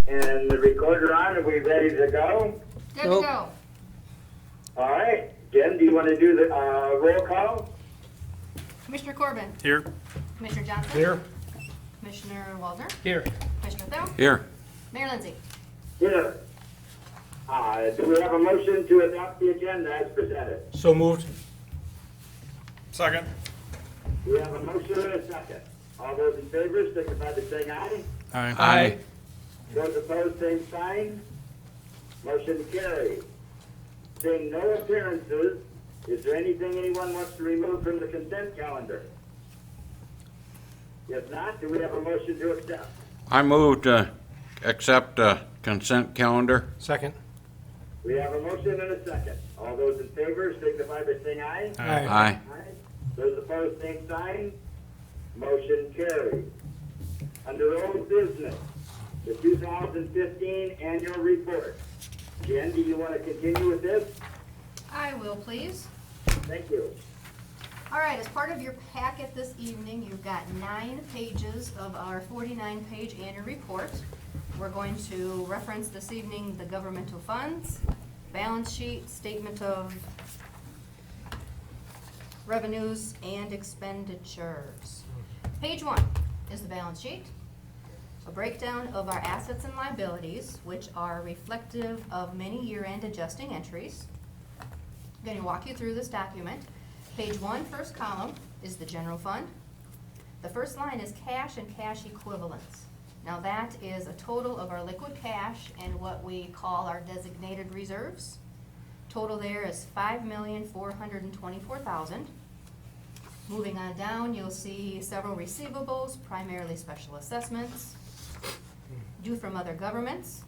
And the recorder on, are we ready to go? Good to Nope. go. All right. Jen, do you want to do the roll call? Commissioner Corbin. Here. Commissioner Johnson. Here. Commissioner Waldner. Here. Commissioner Thel. Here. Mayor Lindsay. Here. Do we have a motion to adopt the agenda as presented? So moved. Second. We have a motion and a second. All those in favor, signify by saying aye. Aye. Those opposed, same sign. Motion carried. Seeing no appearances, is there anything anyone wants to remove from the consent calendar? If not, do we have a motion to accept? I move to accept the consent calendar. Second. We have a motion and a second. All those in favor, signify by saying aye. Aye. Aye. Aye. Those opposed, same sign. Motion carried. Under old business, the 2015 annual report. Jen, do you want to continue with this? I will, please. Thank you. All right, as part of your packet this evening, you've got 9 pages of our 49-page annual report. We're going to reference this evening the governmental funds, balance sheet, statement of revenues, and expenditures. Page 1 is the balance sheet, a breakdown of our assets and liabilities, which are reflective of many year-end adjusting entries. I'm going to walk you through this document. Page 1, first column, is the general fund. The first line is cash and cash equivalents. Now that is a total of our liquid cash and what we call our designated reserves. Total there is $5,424,000. Moving on down, you'll see several receivables, primarily special assessments. Due from other governments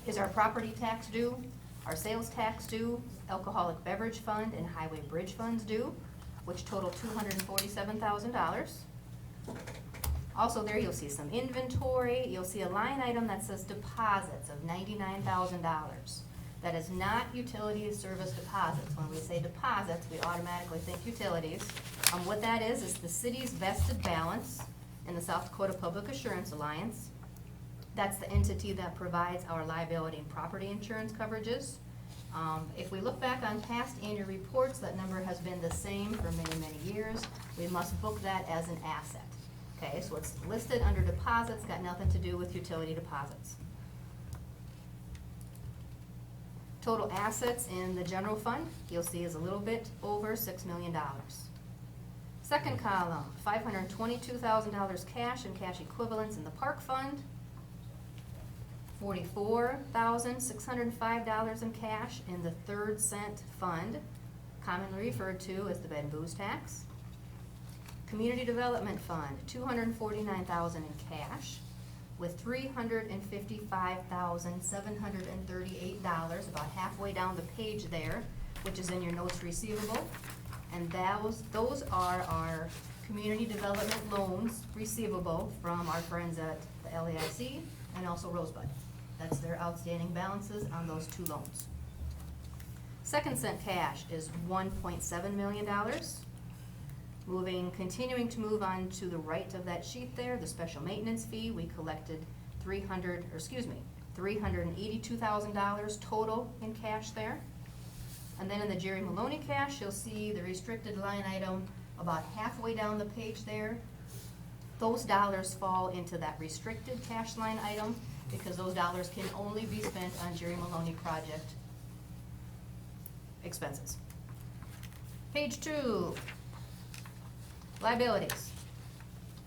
is our property tax due, our sales tax due, alcoholic beverage fund, and highway bridge funds due, which total $247,000. Also there you'll see some inventory. You'll see a line item that says deposits of $99,000. That is not utility service deposits. When we say deposits, we automatically think utilities. What that is the city's vested balance in the South Dakota Public Assurance Alliance. That's the entity that provides our liability and property insurance coverages. If we look back on past annual reports, that number has been the same for many, many years. We must book that as an asset. Okay, so it's listed under deposits, got nothing to do with utility deposits. Total assets in the general fund, you'll see, is a little bit over $6 million. Second column, $522,000 cash and cash equivalents in the park fund. $44,605 in cash in the third cent fund, commonly referred to as the bed and booze tax. Community development fund, $249,000 in cash, with $355,738, about halfway down the page there, which is in your notes receivable. And those are our community development loans receivable from our friends at the LAIC and also Rosebud. That's their outstanding balances on those 2 loans. Second cent cash is $1.7 million. Continuing to move on to the right of that sheet there, the special maintenance fee, we collected $382,000 total in cash there. And then in the Jerry Maloney cash, you'll see the restricted line item about halfway down the page there. Those dollars fall into that restricted cash line item because those dollars can only be spent on Jerry Maloney project expenses. Page 2, liabilities.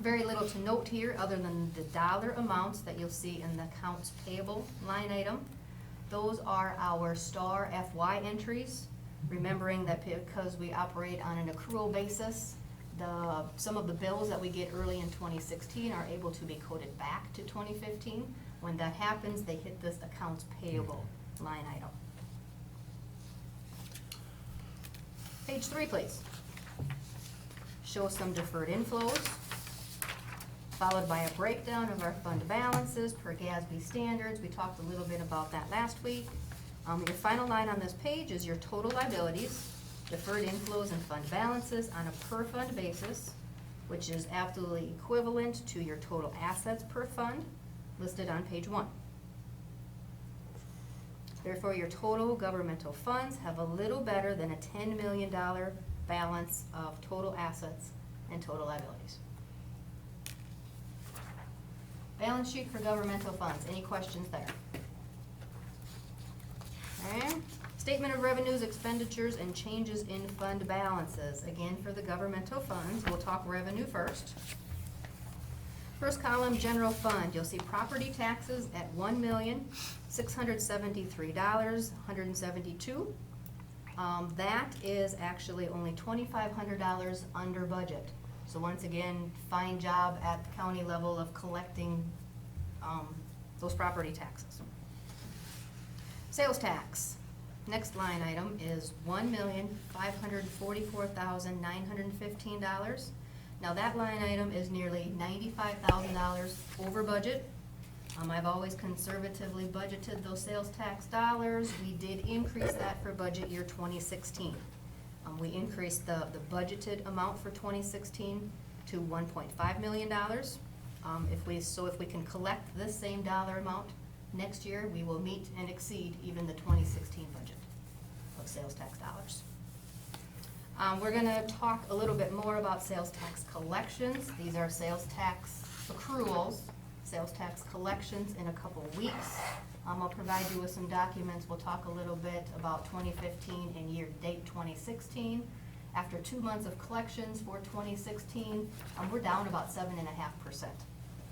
Very little to note here other than the dollar amounts that you'll see in the accounts payable line item. Those are our star FY entries, remembering that because we operate on an accrual basis, some of the bills that we get early in 2016 are able to be coded back to 2015. When that happens, they hit this accounts payable line item. Page 3, please. Shows some deferred inflows, followed by a breakdown of our fund balances per GASB standards. We talked a little bit about that last week. Your final line on this page is your total liabilities, deferred inflows and fund balances on a per fund basis, which is absolutely equivalent to your total assets per fund listed on page 1. Therefore, your total governmental funds have a little better than a $10 million balance of total assets and total liabilities. Balance sheet for governmental funds. Any questions there? Okay. Statement of revenues, expenditures, and changes in fund balances. Again, for the governmental funds, we'll talk revenue first. First column, general fund, you'll see property taxes at $1,673,172. That is actually only $2,500 under budget. So once again, fine job at the county level of collecting those property taxes. Sales tax, next line item is $1,544,915. Now that line item is nearly $95,000 over budget. I've always conservatively budgeted those sales tax dollars. We did increase that for budget year 2016. We increased the budgeted amount for 2016 to $1.5 million. If we can collect this same dollar amount next year, we will meet and exceed even the 2016 budget of sales tax dollars. We're gonna talk a little bit more about sales tax collections. These are sales tax accruals, sales tax collections in a couple weeks. I'll provide you with some documents. We'll talk a little bit about 2015 and year-to-date 2016. After 2 months of collections for 2016, we're down about 7.5%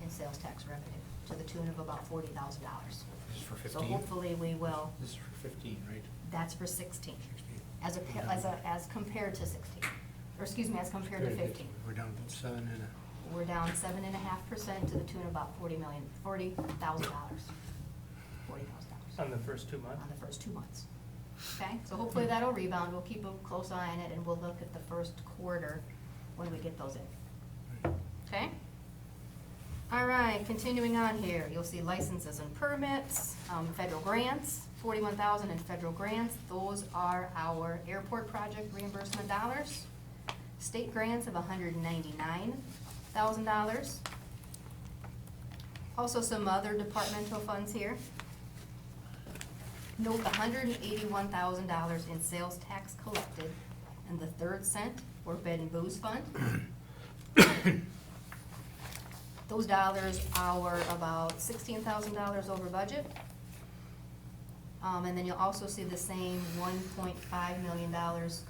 in sales tax revenue, to the tune of about $40,000. This is for 15? So hopefully we will, This is for 15, right? that's for 16, 16. as compared to 16, or excuse me, as compared to 15. We're down 7 and We're down 7.5% to the tune of about $40,000. On the first 2 months? On the first 2 months. Okay, so hopefully that'll rebound. We'll keep a close eye on it, and we'll look at the first quarter when we get those in. Okay? All right, continuing on here, you'll see licenses and permits, federal grants, $41,000 in federal grants. Those are our airport project reimbursement dollars. State grants of $199,000. Also some other departmental funds here. Note $181,000 in sales tax collected and the 3rd cent for bed and booze fund. Those dollars are about $16,000 over budget. And then you'll also see the same $1.5 million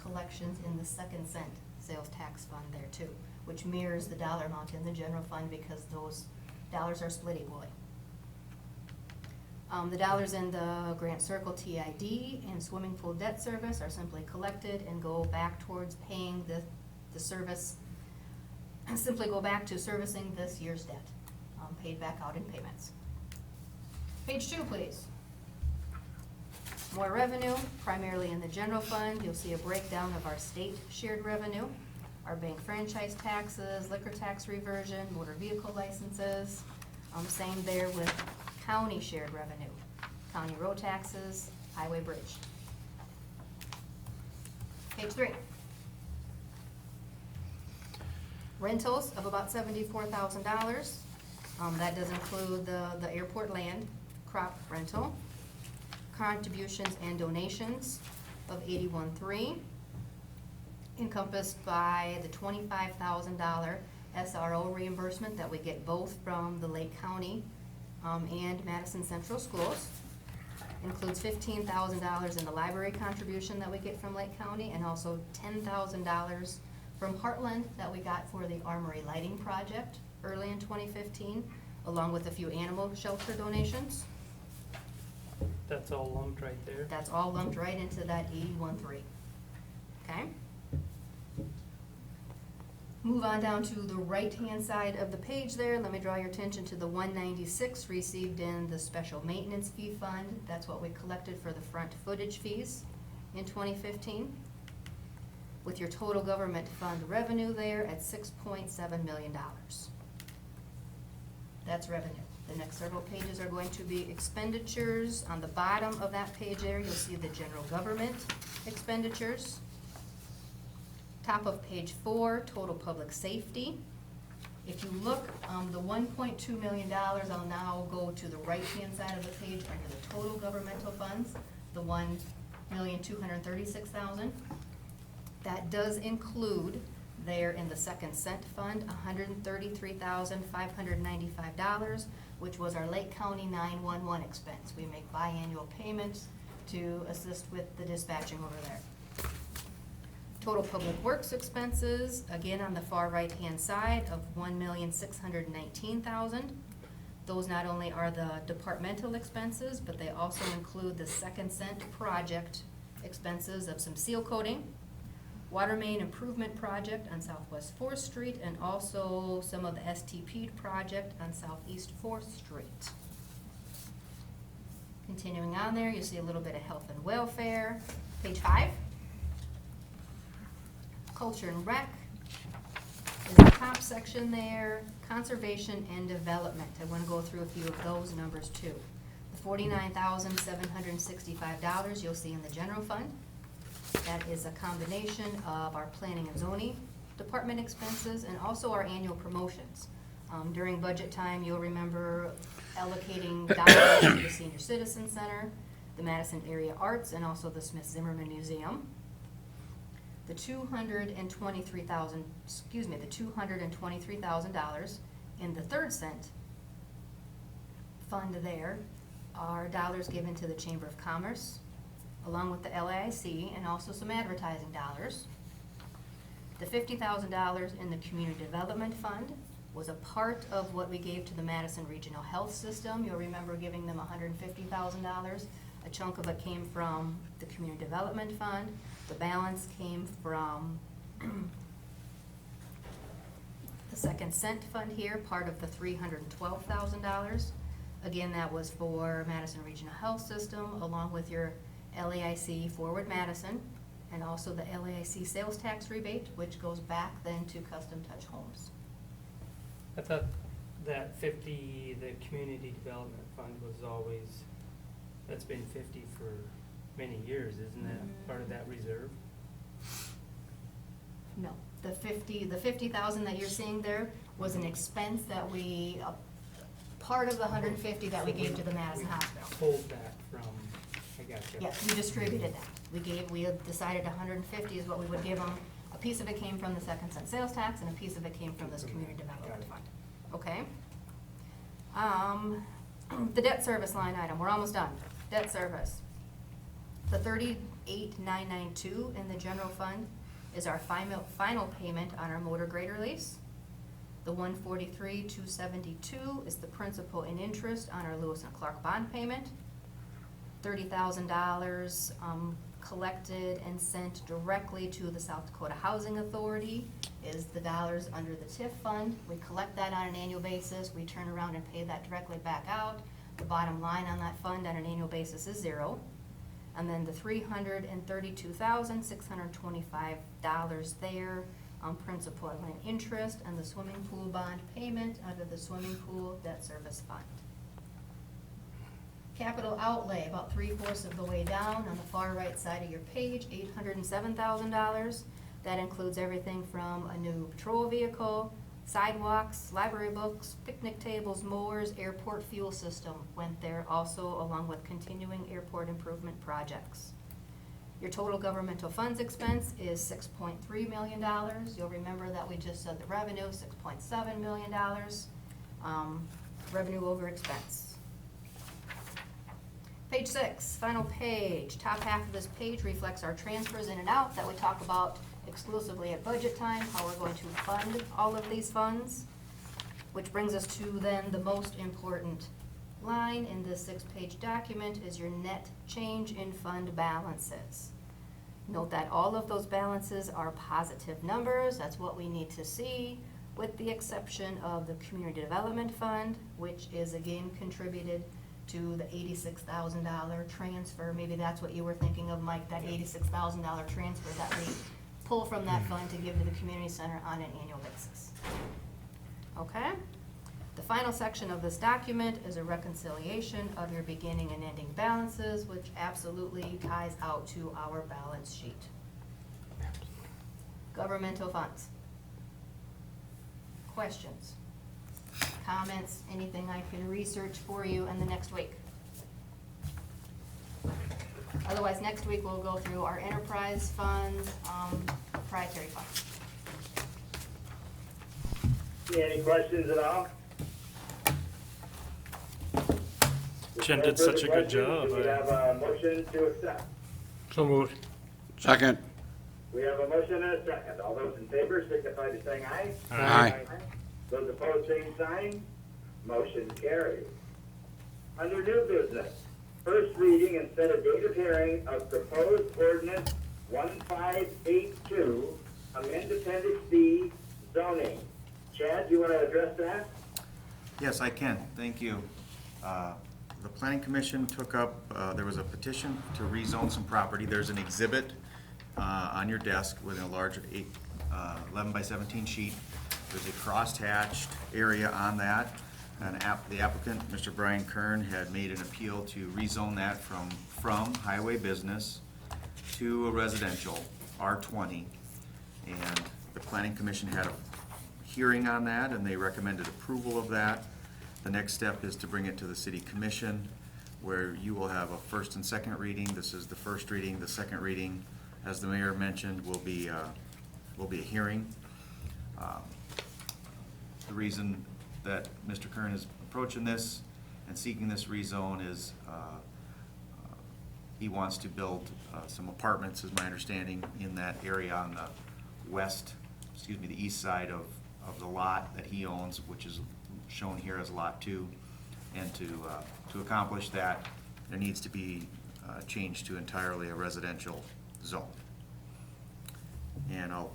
collections in the 2nd cent sales tax fund there too, which mirrors the dollar amount in the general fund because those dollars are split equally. The dollars in the Grant Circle TID and swimming pool debt service are simply collected and go back towards paying the service, simply go back to servicing this year's debt, paid back out in payments. Page 2, please. More revenue, primarily in the general fund. You'll see a breakdown of our state shared revenue, our bank franchise taxes, liquor tax reversion, motor vehicle licenses. Same there with county shared revenue, county road taxes, highway bridge. Page 3. Rentals of about $74,000. That does include the airport land, crop rental. Contributions and donations of $81,300, encompassed by the $25,000 SRO reimbursement that we get both from the Lake County and Madison Central Schools. Includes $15,000 in the library contribution that we get from Lake County, and also $10,000 from Heartland that we got for the Armory Lighting Project early in 2015, along with a few animal shelter donations. That's all lumped right there? That's all lumped right into that $81,300. Okay? Move on down to the right-hand side of the page there. Let me draw your attention to the $196 received in the special maintenance fee fund. That's what we collected for the front footage fees in 2015. With your total government fund revenue there at $6.7 million. That's revenue. The next several pages are going to be expenditures. On the bottom of that page there, you'll see the general government expenditures. Top of page 4, total public safety, If you look, the $1.2 million, I'll now go to the right-hand side of the page under the total governmental funds, the $1,236,000. That does include there in the second cent fund, $133,595, which was our Lake County 911 expense. We make biannual payments to assist with the dispatching over there. Total public works expenses, again on the far right-hand side of $1,619,000. Those not only are the departmental expenses, but they also include the second cent project expenses of some seal coating, water main improvement project on Southwest 4th Street, and also some of the STP project on Southeast 4th Street. Continuing on there, you see a little bit of health and welfare. Page 5. Culture and rec is the top section there. Conservation and development. I want to go through a few of those numbers too. The $49,765 you'll see in the general fund. That is a combination of our planning and zoning department expenses and also our annual promotions. During budget time, you'll remember allocating dollars to the Senior Citizen Center, the Madison Area Arts, and also the Smith Zimmerman Museum. The $223,000 in the third cent fund there are dollars given to the Chamber of Commerce, along with the LAIC, and also some advertising dollars. The $50,000 in the Community Development Fund was a part of what we gave to the Madison Regional Health System. You'll remember giving them $150,000. A chunk of it came from the Community Development Fund. The balance came from the second cent fund here, part of the $312,000. Again, that was for Madison Regional Health System, along with your LAIC Forward Madison, and also the LAIC sales tax rebate, which goes back then to Custom Touch Homes. I thought that 50, the community development fund was always, that's been 50 for many years, isn't that part of that reserve? No, the 50,000 that you're seeing there was an expense that we, part of the 150 that we gave to the Madison Hospital. Pulled that from, I gotcha. Yes, we distributed that. We had decided 150 is what we would give them. A piece of it came from the second cent sales tax, and a piece of it came from this community development fund. Okay? The debt service line item, we're almost done. Debt service. The $38,992 in the general fund is our final payment on our motor grader lease. The $143,272 is the principal and interest on our Lewis and Clark bond payment. $30,000 collected and sent directly to the South Dakota Housing Authority is the dollars under the TIF fund. We collect that on an annual basis. We turn around and pay that directly back out. The bottom line on that fund on an annual basis is $0. And then the $332,625 there on principal and interest and the swimming pool bond payment under the swimming pool debt service fund. Capital outlay, about 3/4 of the way down on the far right side of your page, $807,000. That includes everything from a new patrol vehicle, sidewalks, library books, picnic tables, mowers, airport fuel system went there also, along with continuing airport improvement projects. Your total governmental funds expense is $6.3 million. You'll remember that we just said the revenue, $6.7 million. Revenue over expense. Page 6, final page. Top half of this page reflects our transfers in and out that we talk about exclusively at budget time, how we're going to fund all of these funds, which brings us to then the most important line in this 6-page document is your net change in fund balances. Note that all of those balances are positive numbers. That's what we need to see, with the exception of the Community Development Fund, which is again contributed to the $86,000 transfer. Maybe that's what you were thinking of, Mike, that $86,000 transfer that we pull from that fund to give to the community center on an annual basis. Okay? The final section of this document is a reconciliation of your beginning and ending balances, which absolutely ties out to our balance sheet. Governmental funds. questions, comments, anything I can research for you in the next week? Otherwise, next week we'll go through our enterprise fund, proprietary funds. Any questions at all? Jim did such a good job. Do we have a motion to accept? So moved. Second. We have a motion and a second. All those in favor signify by saying aye. Aye. Those opposed, same sign. Motion carried. Under new business, first reading and set a date of hearing of proposed ordinance 1582, amend appendix B zoning. Chad, you want to address that? Yes, I can. Thank you. The Planning Commission took up, there was a petition to rezone some property. There's an exhibit on your desk with a large 11 by 17 sheet. There's a crosshatched area on that. And the applicant, Mr. Brian Kern, had made an appeal to rezone that from highway business to a residential, R20. And the Planning Commission had a hearing on that, and they recommended approval of that. The next step is to bring it to the City Commission, where you will have a first and second reading. This is the first reading. The second reading, as the mayor mentioned, will be a hearing. The reason that Mr. Kern is approaching this and seeking this rezone is he wants to build some apartments, is my understanding, in that area on the east side of the lot that he owns, which is shown here as Lot 2. And to accomplish that, there needs to be changed to entirely a residential zone. And I'll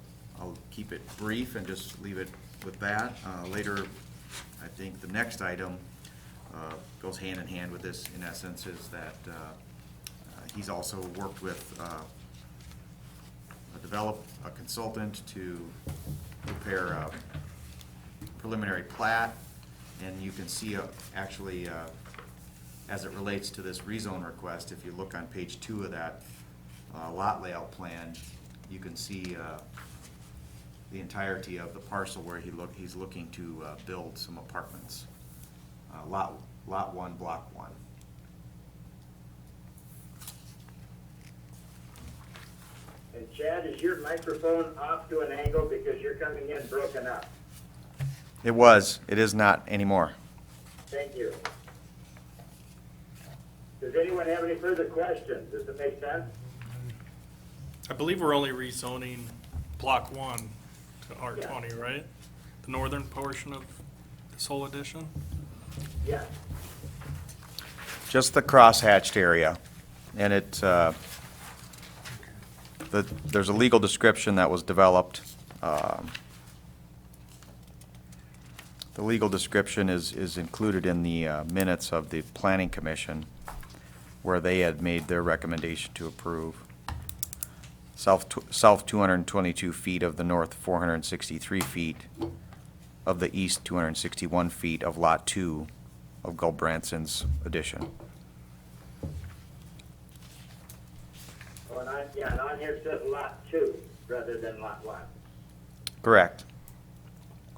keep it brief and just leave it with that. Later, I think the next item goes hand in hand with this, in essence, is that he's also worked with a consultant to prepare a preliminary plat, and you can see actually as it relates to this rezone request, if you look on page 2 of that lot layout plan, you can see the entirety of the parcel where he's looking to build some apartments. Lot 1, block 1. And Chad, is your microphone off to an angle because you're coming in broken up? It was. It is not anymore. Thank you. Does anyone have any further questions? Does it make sense? I believe we're only rezoning block 1 to R20, right? The northern portion of this whole addition? Yes. Just the crosshatched area, and there's a legal description that was developed. The legal description is included in the minutes of the Planning Commission, where they had made their recommendation to approve. South 222 feet of the north 463 feet of the east 261 feet of Lot 2 of Gulbranson's addition. Oh, and on here it says Lot 2 rather than Lot 1. Correct.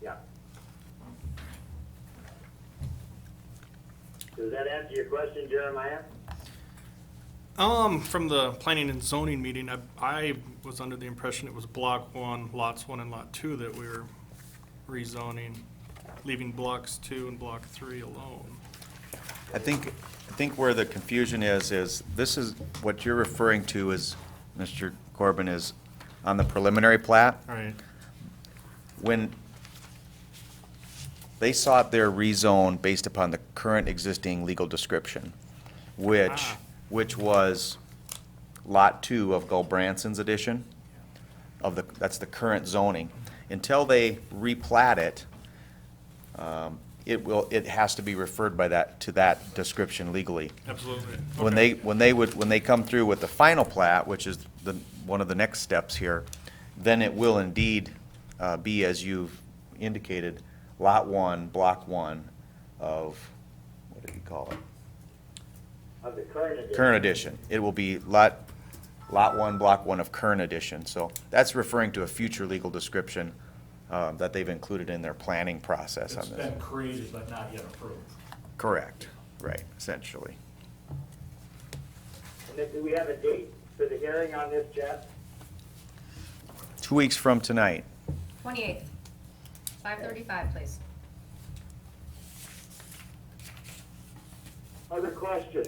Yeah. Does that answer your question, Jeremiah? From the planning and zoning meeting, I was under the impression it was block 1, lots 1 and lot 2 that we were rezoning, leaving blocks 2 and block 3 alone. I think where the confusion is this is what you're referring to as, Mr. Corbin, is on the preliminary plat. Right. When they sought their rezone based upon the current existing legal description, which was Lot 2 of Gulbranson's addition, that's the current zoning. Until they replat it, it has to be referred to that description legally. Absolutely. When they come through with the final plat, which is one of the next steps here, then it will indeed be, as you've indicated, Lot 1, Block 1 of, what did you call it? Of the current edition. Current edition. It will be Lot 1, Block 1 of current edition. So that's referring to a future legal description that they've included in their planning process on It's this. been created but not yet approved. Correct, right, essentially. And then do we have a date for the hearing on this, Jeff? 2 weeks from tonight. 28th, 5:35, please. Other questions?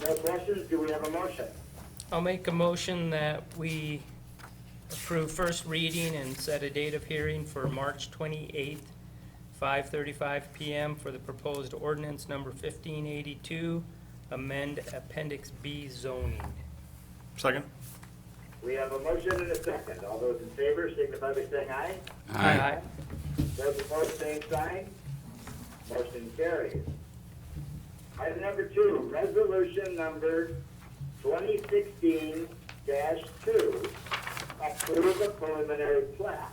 No questions? Do we have a motion? I'll make a motion that we approve first reading and set a date of hearing for March 28th, 5:35 PM for the proposed ordinance number 1582, amend Appendix B zoning. Second? We have a motion and a second. All those in favor signify by saying aye. Aye. Those opposed, same sign. Motion carries. Item number 2, resolution number 2016-2, approve a preliminary plat.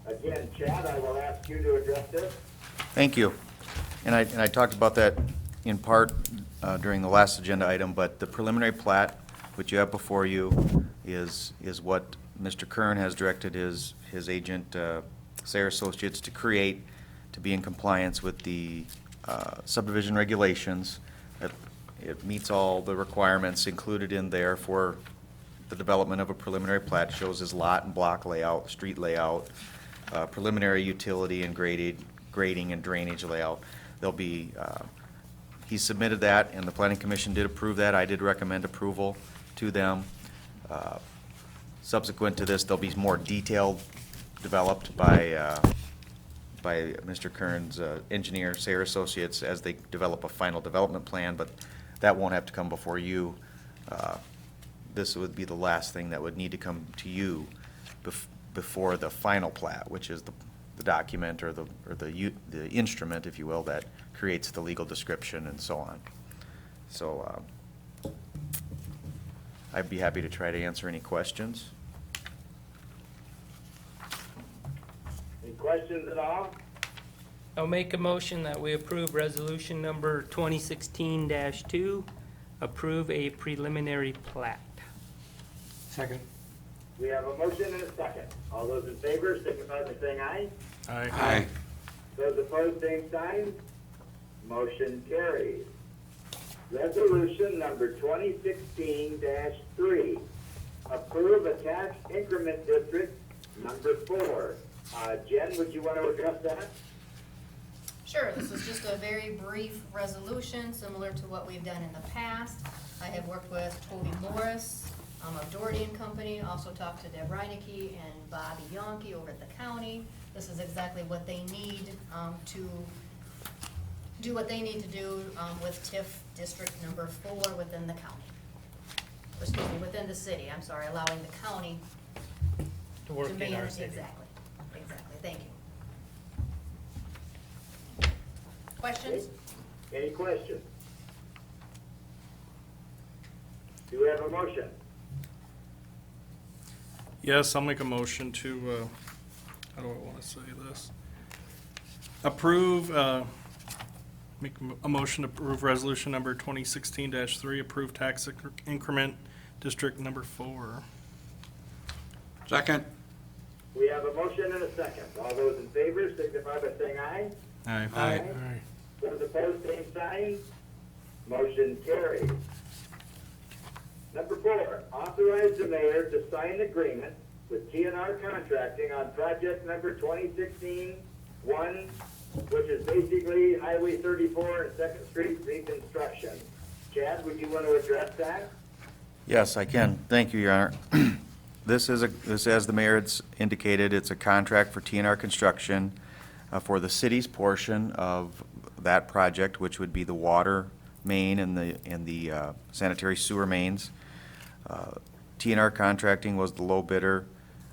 Again, Chad, I will ask you to address this. Thank you. And I talked about that in part during the last agenda item, but the preliminary plat, which you have before you, is what Mr. Kern has directed his agent, Sayer Associates, to create to be in compliance with the subdivision regulations. It meets all the requirements included in there for the development of a preliminary plat. Shows his lot and block layout, street layout, preliminary utility and grading and drainage layout. There'll be, he submitted that, and the planning commission did approve that. I did recommend approval to them. Subsequent to this, there'll be more detailed developed by Mr. Kern's engineer, Sayer Associates, as they develop a final development plan, but that won't have to come before you. This would be the last thing that would need to come to you before the final plat, which is the document or the instrument, if you will, that creates the legal description and so on. So I'd be happy to try to answer any questions. Any questions at all? I'll make a motion that we approve resolution number 2016-2, approve a preliminary plat. Second. We have a motion and a second. All those in favor signify by saying aye. Aye. Those opposed, same sign. Motion carries. Resolution number 2016-3, approve a tax increment district number 4. Jen, would you want to address that? Sure, this is just a very brief resolution, similar to what we've done in the past. I have worked with Toby Morris of Doherty and Company, also talked to Deb Reinecke and Bobby Yonke over at the county. This is exactly what they need to do what they need to do with TIF District number 4 within the county. Or excuse me, within the city, I'm sorry, allowing the county To work to in manage. our city. Exactly, thank you. Questions? Any questions? Do we have a motion? Yes, I'll make a motion to, how do I want to say this? Approve, make a motion to approve resolution number 2016-3, approve tax increment district number 4. Second. We have a motion and a second. All those in favor signify by saying aye. Aye. Those opposed, same sign. Motion carries. Number 4, authorize the mayor to sign agreement with TNR Contracting on project number 2016-1, which is basically Highway 34 and 2nd Street reconstruction. Chad, would you want to address that? Yes, I can. Thank you, Your Honor. This, as the mayor had indicated, it's a contract for TNR Construction for the city's portion of that project, which would be the water main and the sanitary sewer mains. TNR Contracting was the low bidder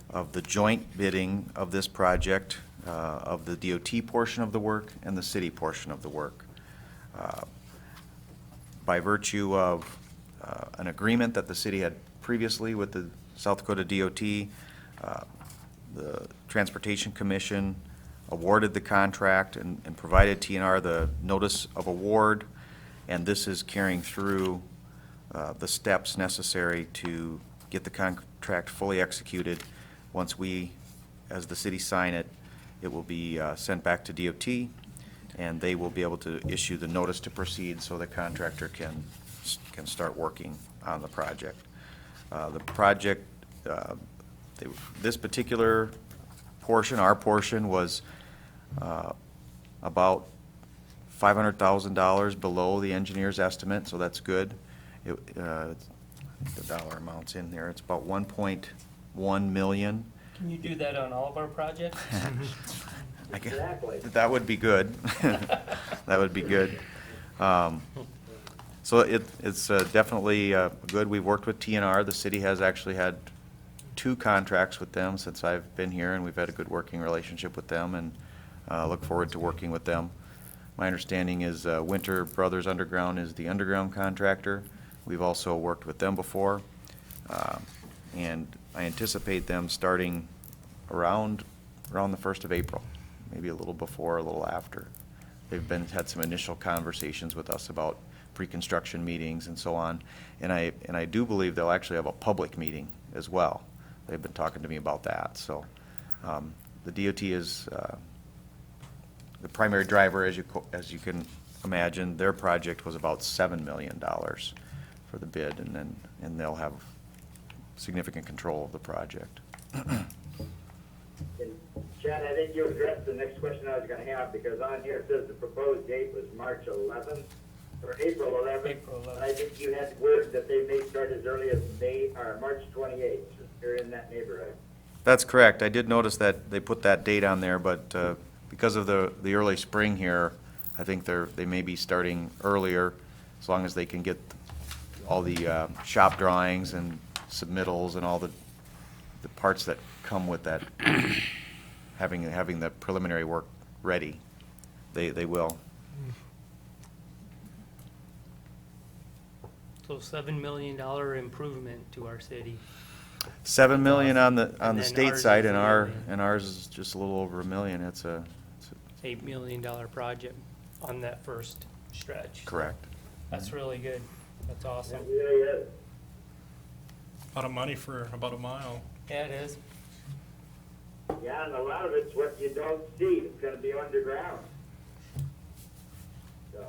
of the joint bidding of this project, of the DOT portion of the work and the city portion of the work. By virtue of an agreement that the city had previously with the South Dakota DOT, the Transportation Commission awarded the contract and provided TNR the notice of award, and this is carrying through the steps necessary to get the contract fully executed. once we, as the city, sign it, it will be sent back to DOT, and they will be able to issue the notice to proceed so the contractor can start working on the project. The project, this particular portion, our portion, was about $500,000 below the engineer's estimate, so that's good. The dollar amount's in there. It's about 1.1 million. Can you do that on all of our projects? I guess- Exactly. That would be good. That would be good. So it's definitely good. We've worked with TNR. The city has actually had 2 contracts with them since I've been here, and we've had a good working relationship with them, and look forward to working with them. My understanding is Winter Brothers Underground is the underground contractor. We've also worked with them before, and I anticipate them starting around the 1st of April, maybe a little before, a little after. They've had some initial conversations with us about pre-construction meetings and so on, and I do believe they'll actually have a public meeting as well. They've been talking to me about that, so the DOT is the primary driver, as you can imagine. Their project was about $7 million for the bid, and they'll have significant control of the project. And Chad, I think you addressed the next question I was gonna have, because on here it says the proposed date was March 11th, or April 11th. April 11th. And I think you had word that they may start as early as March 28th, they're in that neighborhood. That's correct. I did notice that they put that date on there, but because of the early spring here, I think they may be starting earlier, as long as they can get all the shop drawings and submittals and all the parts that come with that, having the preliminary work ready. They will. So $7 million improvement to our city. 7 million on the And then state ours side, is and $1 million. ours is just a little over $1 million. It's $8 million project on that first stretch. correct. That's really good. That's That awesome. really is. A lot of money for about a mile. Yeah, it is. Yeah, and a lot of it's what you don't see, it's gonna be underground. So,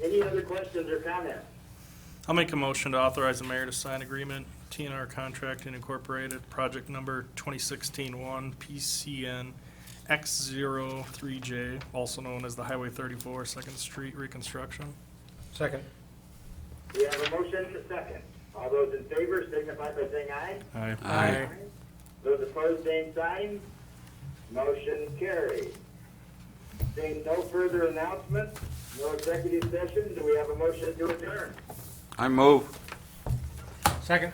any other questions or comments? I'll make a motion to authorize the mayor to sign agreement, TNR Contracting Incorporated, project number 2016-1, PCN X03J, also known as the Highway 34 Second Street reconstruction. Second. We have a motion and a second. All those in favor signify by saying aye. Aye. Aye. Those opposed, same sign. Motion carried. Seeing no further announcements, no executive session, do we have a motion to adjourn? I move. Second.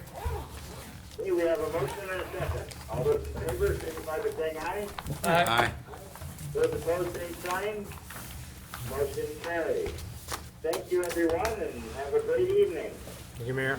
Okay, we have a motion and a second. All those in favor signify by saying aye. Aye. Those opposed, same sign. Motion carried. Thank you, everyone, and have a great evening. Thank you, Mayor.